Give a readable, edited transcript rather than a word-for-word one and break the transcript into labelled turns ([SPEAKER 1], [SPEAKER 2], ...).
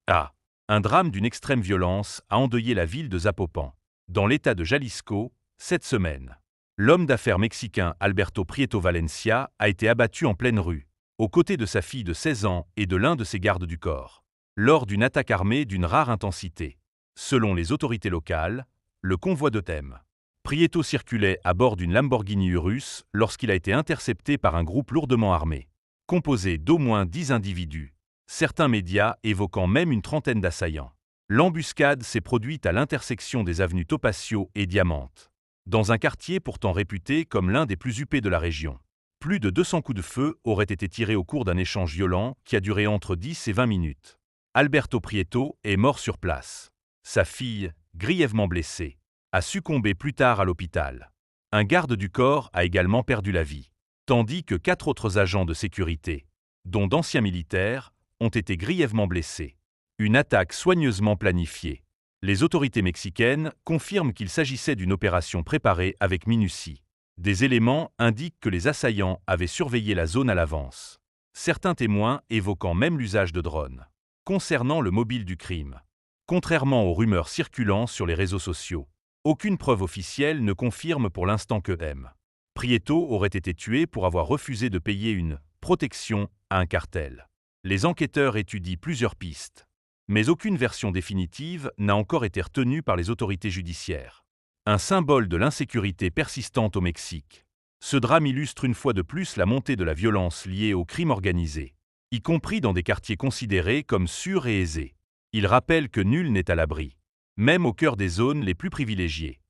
[SPEAKER 1] Ah! Un drame d'une extrême violence a endeuillé la ville de Zapopan, dans l'État de Jalisco, cette semaine. L'homme d'affaires mexicain Alberto Prieto Valencia a été abattu en pleine rue, aux côtés de sa fille de 16 ans et de l'un de ses gardes du corps, lors d'une attaque armée d'une rare intensité. Selon les autorités locales, le convoi de thème. Prieto circulait à bord d'une Lamborghini Urus lorsqu'il a été intercepté par un groupe lourdement armé, composé d'au moins 10 individus, certains médias évoquant même une trentaine d'assaillants. L'embuscade s'est produite à l'intersection des avenues Topacio et Diamante, dans un quartier pourtant réputé comme l'un des plus huppés de la région. Plus de 200 coups de feu auraient été tirés au cours d'un échange violent qui a duré entre 10 et 20 minutes. Alberto Prieto est mort sur place. Sa fille, grièvement blessée, a succombé plus tard à l'hôpital. Un garde du corps a également perdu la vie, tandis que 4 autres agents de sécurité, dont d'anciens militaires, ont été grièvement blessés. Une attaque soigneusement planifiée. Les autorités mexicaines confirment qu'il s'agissait d'une opération préparée avec minutie. Des éléments indiquent que les assaillants avaient surveillé la zone à l'avance, certains témoins évoquant même l'usage de drones. Concernant le mobile du crime, contrairement aux rumeurs circulant sur les réseaux sociaux, aucune preuve officielle ne confirme pour l'instant que M. Prieto aurait été tué pour avoir refusé de payer une protection à un cartel. Les enquêteurs étudient plusieurs pistes, mais aucune version définitive n'a encore été retenue par les autorités judiciaires. Un symbole de l'insécurité persistante au Mexique. Ce drame illustre une fois de plus la montée de la violence liée au crime organisé, y compris dans des quartiers considérés comme sûrs et aisés. Il rappelle que nul n'est à l'abri, même au cœur des zones les plus privilégiées.